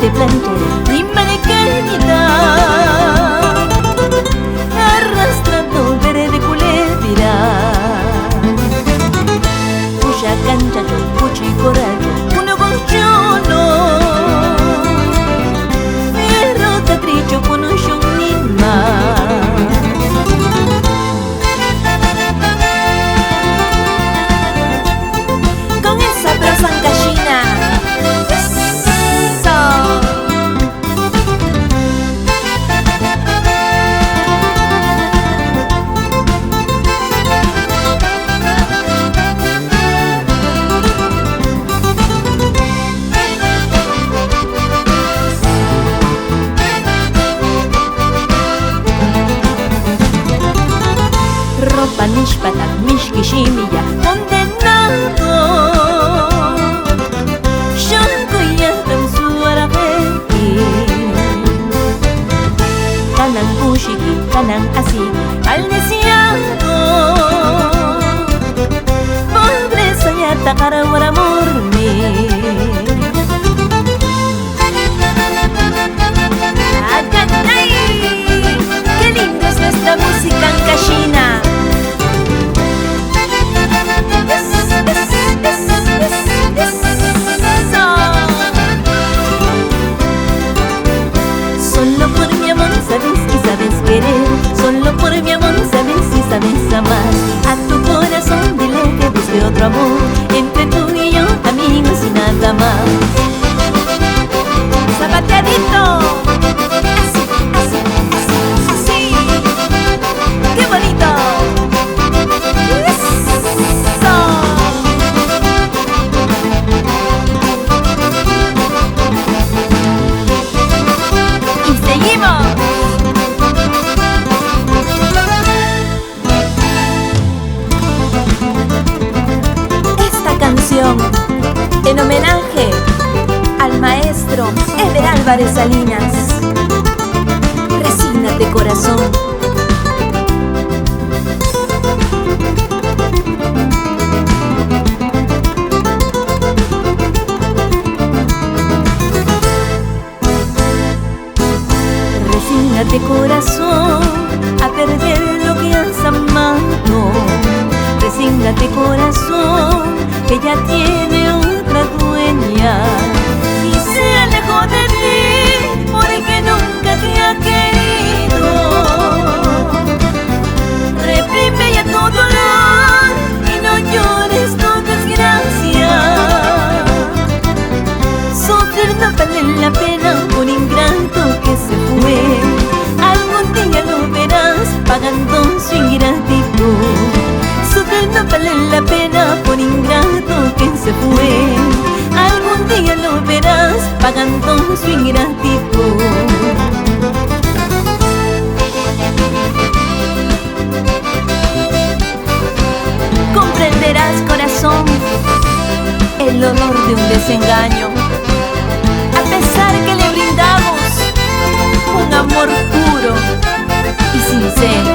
te plancharé mi maniqueñidad, arrastrando verde culebra. Puya cancha yo, pucho y corallo, uno con chono, fierro tatricho con un shonima. Con esa prosa ancashina, ropa nishpatak mishkishimiya condenado, shankuyatam suarapeki, kanan kushiki, kanan asiki, al deseado, pobreza ya takara waramurmi. ¡Acatay! ¡Qué linda es nuestra música ancashina! Solo por mi amor sabes y sabes querer, solo por mi amor sabes y sabes amar. A tu corazón dile que busque otro amor, entre tú y yo amigos y nada más. Zapateadito, así, así, así, así, qué bonito. Eso. Y seguimos. Esta canción en homenaje al maestro Eder Álvarez Salinas. Resígnate, corazón. Resígnate, corazón, a perder lo que has amado. Resígnate, corazón, que ya tiene otra dueña y se alejó de ti porque nunca te ha querido. Reprime ya tu dolor y no llores tu desgracia. Sufrir no vale la pena por ingrato que se fue. Algún día lo verás pagando su ingratitud. Sufrir no vale la pena por ingrato que se fue. Algún día lo verás pagando su ingratitud. Comprenderás, corazón, el dolor de un desengaño, a pesar que le brindamos un amor puro y sincero.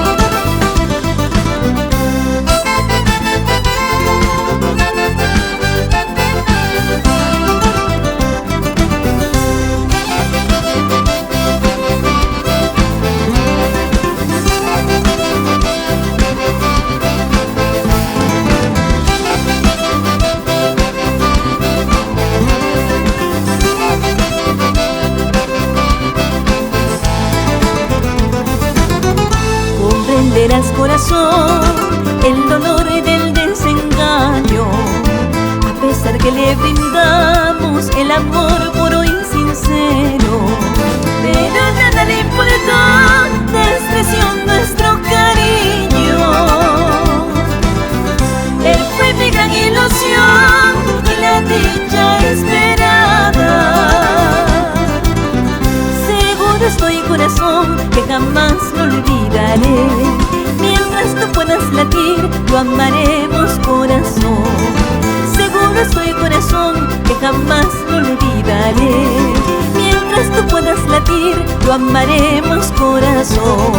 Comprenderás, corazón, el dolor del desengaño, a pesar que le brindamos el amor puro y sincero. Pero nada le importó, despreció nuestro cariño. Él fue mi gran ilusión y la dicha esperada. Seguro estoy, corazón, que jamás lo olvidaré. Mientras tú puedas latir, lo amaremos, corazón. Seguro estoy, corazón, que jamás lo olvidaré. Mientras tú puedas latir, lo amaremos, corazón.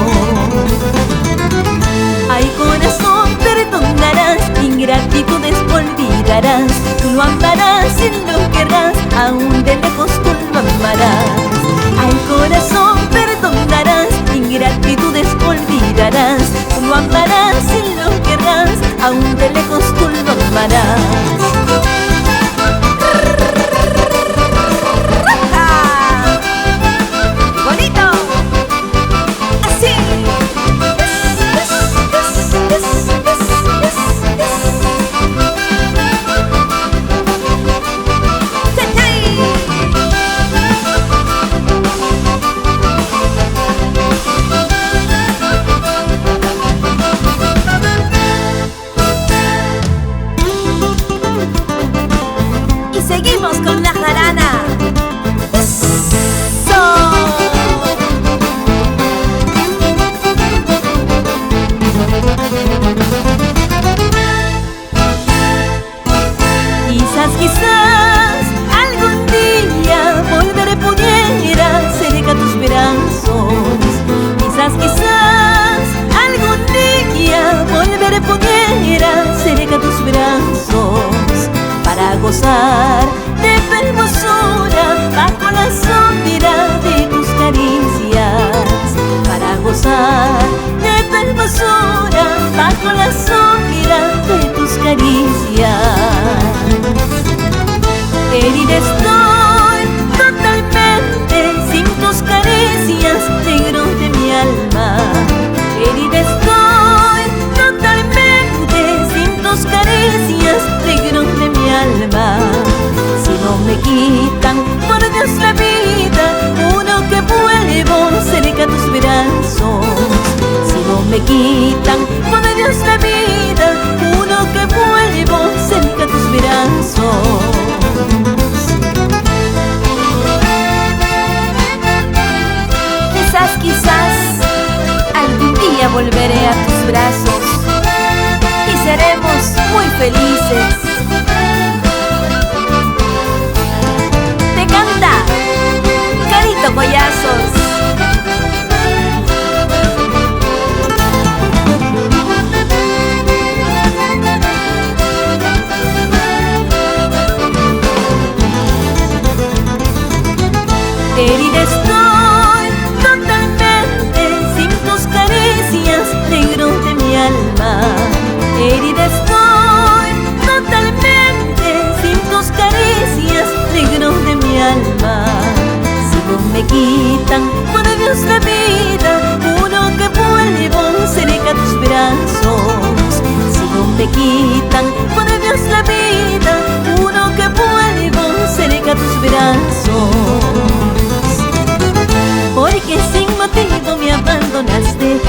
Ay, corazón, perdonarás, ingratitudes olvidarás. Tú lo amarás y lo querrás, aún de lejos tú lo amarás. amarás y lo querrás, aún de lejos tú lo amarás. Seguimos con la jarana. ¡Eso! Quizás algún día volveré, pudiera cerca tus brazos. Quizás algún día volveré, pudiera cerca tus brazos, para gozar de tu hermosura bajo la sombra de tus caricias, para gozar de tu hermosura bajo la sombra de tus caricias. Herida estoy totalmente sin tus caricias, negro de mi alma. Herida estoy totalmente sin tus caricias, negro de mi alma. Si no me quitan, por Dios, la vida, uno que vuelvo cerca a tus brazos. Si no me quitan, por Dios, la vida, uno que vuelvo cerca a tus brazos. Quizás algún día volveré a tus brazos y seremos muy felices. Te canta Carito Collazos. Herida estoy totalmente sin tus caricias, negro de mi alma. Herida estoy totalmente sin tus caricias, negro de mi alma. Si no me quitan, por Dios, la vida, uno que vuelvo cerca a tus brazos. Si no me quitan, por Dios, la vida, uno que vuelvo cerca a tus brazos. Porque sin motivo me abandonaste,